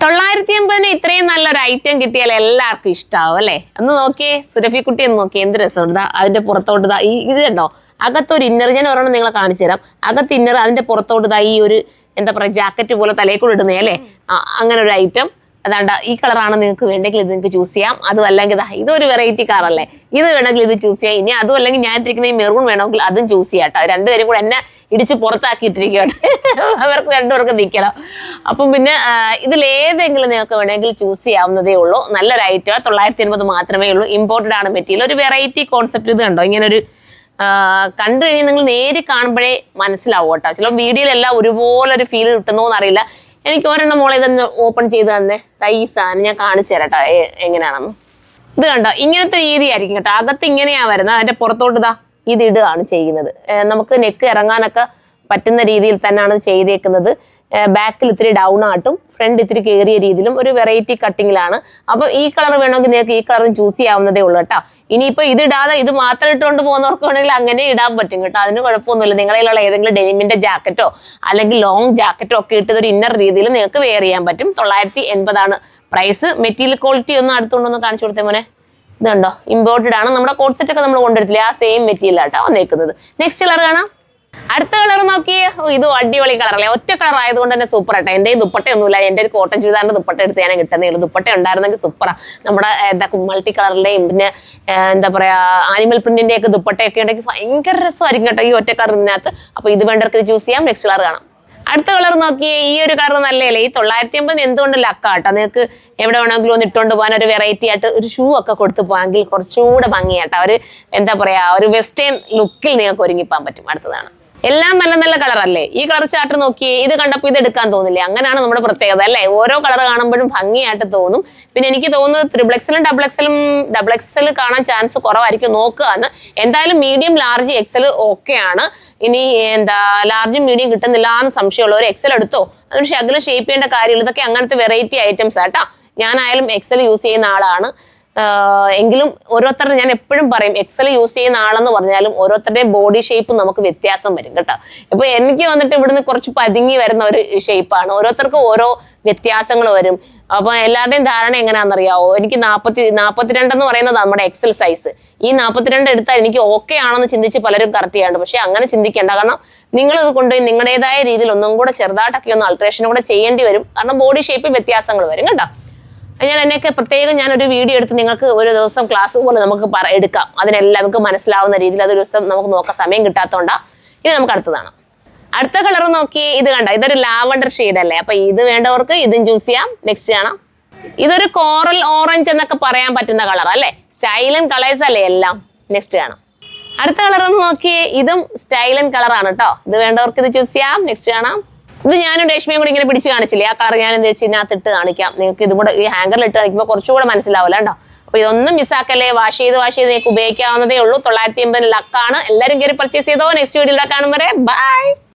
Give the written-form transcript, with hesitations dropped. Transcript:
950 ഇത്രയും നല്ലൊരു ഐറ്റം കിട്ടിയാൽ എല്ലാവർക്കും ഇഷ്ടാവും അല്ലേ? ഒന്ന് നോക്കിയേ, സുരഭിക്കുട്ടി ഒന്ന് നോക്കിയേ, എന്ത് രസമുണ്ട്. അതിന്റെ പുറത്തോട്ട് ഇത് കണ്ടോ, അകത്തൊരു ഇന്നർ, ഞാൻ ഒരെണ്ണം നിങ്ങളെ കാണിച്ചു തരാം. അകത്ത് ഇന്നർ, അതിന്റെ പുറത്തോട്ട് ഈ ഒരു എന്താ പറയുക ജാക്കറ്റ് പോലെ തലയിൽ ഇടുന്നേ അല്ലേ, അങ്ങനെ ഒരു ഐറ്റം. അതാണ്ട ഈ കളറാണ് നിങ്ങൾക്ക് വേണ്ടെങ്കിൽ ഇത് നിങ്ങൾക്ക് ചൂസ് ചെയ്യാം. അതും അല്ലെങ്കിൽ ഇതൊരു വെറൈറ്റി കളറല്ലേ, ഇത് വേണമെങ്കിൽ ഇത് ചൂസ് ചെയ്യാം. ഇനി അതും അല്ലെങ്കിൽ ഞാൻ ഇട്ടിരിക്കുന്ന ഈ മെറൂൺ വേണമെങ്കിൽ അതും ചൂസ് ചെയ്യാം കേട്ടോ. രണ്ടുപേരും കൂടെ എന്നെ ഇടിച്ച് പുറത്താക്കിയിട്ടിരിക്കുകയാണ്. അവർക്ക് രണ്ടുപേർക്ക് നിൽക്കണം. അപ്പം പിന്നെ ഇതിലേതെങ്കിലും നിങ്ങൾക്ക് വേണമെങ്കിൽ ചൂസ് ചെയ്യാവുന്നതേ ഉള്ളൂ. നല്ലൊരു ഐറ്റം, 980 മാത്രമേ ഉള്ളൂ. ഇമ്പോർട്ടഡ് ആണ് മെറ്റീരിയൽ. ഒരു വെറൈറ്റി കോൺസെപ്റ്റ്. ഇത് കണ്ടോ, ഇങ്ങനെ ഒരു കണ്ടു കഴിഞ്ഞാൽ നിങ്ങൾ നേരിൽ കാണുമ്പോഴേ മനസ്സിലാവും കേട്ടോ. ചില വീഡിയോയിലെല്ലാം ഒരുപോലെ ഒരു ഫീൽ കിട്ടുന്നോന്ന് അറിയില്ല. എനിക്ക് ഒരെണ്ണം മോളെ ഇതൊന്ന് ഓപ്പൺ ചെയ്ത് തന്നെ ഈ സാധനം ഞാൻ കാണിച്ചു തരാം കേട്ടോ എങ്ങനെയാണെന്ന്. ഇത് കണ്ടോ, ഇങ്ങനത്തെ രീതി ആയിരിക്കും കേട്ടോ. അകത്ത് ഇങ്ങനെയാ വരുന്നത്, അതിന്റെ പുറത്തോട്ട് ഇത് ഇടുകയാണ് ചെയ്യുന്നത്. നമുക്ക് നെക്ക് ഇറങ്ങാനൊക്കെ പറ്റുന്ന രീതിയിൽ തന്നെയാണ് ചെയ്തേക്കുന്നത്. ബാക്കിൽ ഇത്തിരി ഡൗൺ ആട്ടും, ഫ്രണ്ട് ഇത്തിരി കയറിയ രീതിയിലും ഒരു വെറൈറ്റി കട്ടിങ്ങിലാണ്. അപ്പൊ ഈ കളർ വേണമെങ്കിൽ നിങ്ങൾക്ക് ഈ കളറും ചൂസ് ചെയ്യാവുന്നതേ ഉള്ളൂ കേട്ടോ. ഇനിയിപ്പോ ഇത് ഇടാതെ ഇത് മാത്രം ഇട്ടുകൊണ്ട് പോകുന്നവർക്ക് വേണമെങ്കിൽ അങ്ങനെ ഇടാൻ പറ്റും കേട്ടോ. അതിന് കുഴപ്പമൊന്നുമില്ല. നിങ്ങളിലുള്ള ഏതെങ്കിലും ഡെനിമിന്റെ ജാക്കറ്റോ അല്ലെങ്കിൽ ലോങ് ജാക്കറ്റോ ഒക്കെ ഇട്ടത് ഒരു ഇന്നർ രീതിയിൽ നിങ്ങൾക്ക് വെയർ ചെയ്യാൻ പറ്റും. 980 ആണ് പ്രൈസ്. മെറ്റീരിയൽ ക്വാളിറ്റി ഒന്ന് അടുത്തുകൊണ്ടൊന്ന് കാണിച്ചു കൊടുത്തേ മോനെ. ഇത് കണ്ടോ, ഇമ്പോർട്ടഡ് ആണ്. നമ്മുടെ കോട്ട് സെറ്റ് ഒക്കെ നമ്മൾ കൊണ്ടുവരത്തില്ലേ, ആ സെയിം മെറ്റീരിയൽ ആട്ടോ വന്നേക്കുന്നത്. നെക്സ്റ്റ് കളർ കാണാം. അടുത്ത കളർ നോക്കിയേ, ഇത് അടിപൊളി കളറല്ലേ. ഒറ്റ കളർ ആയതുകൊണ്ട് തന്നെ സൂപ്പർ ആട്ടോ. എൻ്റെ ദുപ്പട്ടയൊന്നുമില്ല, എൻ്റെ ഒരു കോട്ടൺ ചുരിദാറിന്റെ ദുപ്പട്ട എടുത്ത് ഞാൻ കിട്ടുന്നേ ഉള്ളൂ. ദുപ്പട്ട ഉണ്ടായിരുന്നെങ്കിൽ സൂപ്പറാ. നമ്മുടെ മൾട്ടി കളറിന്റെയും പിന്നെ എന്താ പറയാ ആനിമൽ പ്രിന്റിന്റെ ഒക്കെ ദുപ്പട്ടയൊക്കെ ഉണ്ടെങ്കിൽ ഭയങ്കര രസമായിരിക്കും കേട്ടോ ഈ ഒറ്റ കളറിനകത്ത്. അപ്പൊ ഇത് വേണ്ടവർക്ക് ഇത് ചൂസ് ചെയ്യാം. നെക്സ്റ്റ് കളർ കാണാം. അടുത്ത കളർ നോക്കിയേ, ഈ ഒരു കളർ നല്ലല്ലേ. ഈ 980 എന്തുകൊണ്ട് ലക്കാട്ടോ. നിങ്ങൾക്ക് എവിടെ വേണമെങ്കിലും ഒന്ന് ഇട്ടുകൊണ്ട് പോകാൻ ഒരു വെറൈറ്റി ആയിട്ട് ഒരു ഷൂ ഒക്കെ കൊടുത്തു പോകാമെങ്കിൽ കുറച്ചുകൂടെ ഭംഗിയാട്ടോ. ഒരു എന്താ പറയാ ഒരു വെസ്റ്റേൺ ലുക്കിൽ നിങ്ങൾക്ക് ഒരുങ്ങിപ്പോകാൻ പറ്റും. അടുത്തതാണ്. എല്ലാം നല്ല നല്ല കളർ അല്ലേ. ഈ കളർ ചാർട്ട് നോക്കിയേ, ഇത് കണ്ടപ്പോൾ ഇത് എടുക്കാൻ തോന്നില്ലേ. അങ്ങനെയാണ് നമ്മുടെ പ്രത്യേകത അല്ലേ. ഓരോ കളർ കാണുമ്പോഴും ഭംഗിയായിട്ട് തോന്നും. പിന്നെ എനിക്ക് തോന്നുന്നു XXL ഡബിൾ എക്സൽ കാണാൻ ചാൻസ് കുറവായിരിക്കും. നോക്കുക എന്ന്. എന്തായാലും മീഡിയം ലാർജ് എക്സൽ ഓക്കെയാണ്. ഇനി ലാർജും മീഡിയം കിട്ടുന്നില്ല എന്ന് സംശയമുള്ളവർ എക്സൽ എടുത്തോ. അതിന് ശകലം ഷേപ്പ് ചെയ്യേണ്ട കാര്യമില്ല. ഇതൊക്കെ അങ്ങനത്തെ വെറൈറ്റി ഐറ്റംസ് ആട്ടോ. ഞാനായാലും എക്സൽ യൂസ് ചെയ്യുന്ന ആളാണ്. എങ്കിലും ഓരോരുത്തരുടെ ഞാൻ എപ്പോഴും പറയും, എക്സൽ യൂസ് ചെയ്യുന്ന ആളെന്ന് പറഞ്ഞാലും ഓരോരുത്തരുടെയും ബോഡി ഷേപ്പ് നമുക്ക് വ്യത്യാസം വരും കേട്ടോ. ഇപ്പൊ എനിക്ക് വന്നിട്ട് ഇവിടുന്ന് കുറച്ച് പതുങ്ങി വരുന്ന ഒരു ഷേപ്പാണ്. ഓരോരുത്തർക്കും ഓരോ വ്യത്യാസങ്ങൾ വരും. അപ്പൊ എല്ലാവരുടെയും ധാരണ എങ്ങനെയാണെന്നറിയാവോ. എനിക്ക് 42 എന്ന് പറയുന്നത് നമ്മുടെ എക്സൽ സൈസ്. ഈ 42 എടുത്താൽ എനിക്ക് ഓക്കെ ആണെന്ന് ചിന്തിച്ച് പലരും കറക്റ്റ് ചെയ്യാണ്ട്. പക്ഷെ അങ്ങനെ ചിന്തിക്കേണ്ട. കാരണം നിങ്ങളിത് കൊണ്ടുപോയി നിങ്ങളുടേതായ രീതിയിൽ ഒന്നും കൂടെ ചെറുതായിട്ടൊക്കെ ഒന്ന് അൾട്രേഷൻ കൂടെ ചെയ്യേണ്ടി വരും. കാരണം ബോഡി ഷേപ്പിൽ വ്യത്യാസങ്ങൾ വരും കേട്ടോ. ഞാൻ എന്നൊക്കെ പ്രത്യേകം ഞാനൊരു വീഡിയോ എടുത്ത് നിങ്ങൾക്ക് ഒരു ദിവസം ക്ലാസ് പോലെ നമുക്ക് എടുക്കാം. അതിനെല്ലാം നമുക്ക് മനസ്സിലാവുന്ന രീതിയിൽ അതൊരു ദിവസം നമുക്ക് നോക്കാൻ സമയം കിട്ടാത്തതുകൊണ്ടാ. ഇനി നമുക്ക് അടുത്തതാണ്. അടുത്ത കളർ നോക്കി, ഇത് കണ്ട, ഇതൊരു ലാവണ്ടർ ഷെയ്ഡ് അല്ലേ. അപ്പൊ ഇത് വേണ്ടവർക്ക് ഇതും ചൂസ് ചെയ്യാം. നെക്സ്റ്റ് കാണാം. ഇതൊരു കോറൽ ഓറഞ്ച് എന്നൊക്കെ പറയാൻ പറ്റുന്ന കളർ അല്ലേ. സ്റ്റൈലൻ കളേഴ്സ് അല്ലേ എല്ലാം. നെക്സ്റ്റ് കാണാം. അടുത്ത കളർ ഒന്ന് നോക്കിയേ, ഇതും സ്റ്റൈലൻ കളറാണ് കേട്ടോ. ഇത് വേണ്ടവർക്ക് ഇത് ചൂസ് ചെയ്യാം. നെക്സ്റ്റ് കാണാം. ഇത് ഞാനും രേഷ്മയും കൂടി ഇങ്ങനെ പിടിച്ച് കാണിച്ചില്ലേ, ആ കളർ ഞാൻ എന്താ വെച്ച് ഇതിനകത്ത് ഇട്ട് കാണിക്കാം. നിങ്ങൾക്ക് ഇതും കൂടെ ഈ ഹാങ്കറിൽ ഇട്ട് കാണിക്കുമ്പോൾ കുറച്ചുകൂടെ മനസ്സിലാവില്ല കേട്ടോ. അപ്പൊ ഇതൊന്നും മിസ്സാക്കല്ലേ. വാഷ് ചെയ്ത് നിങ്ങൾക്ക് ഉപയോഗിക്കാവുന്നതേ ഉള്ളൂ. 980 ലക്കാണ്. എല്ലാവരും കയറി പർച്ചേസ് ചെയ്തോ. നെക്സ്റ്റ് വീഡിയോയിലൂടെ കാണും വരെ ബൈ.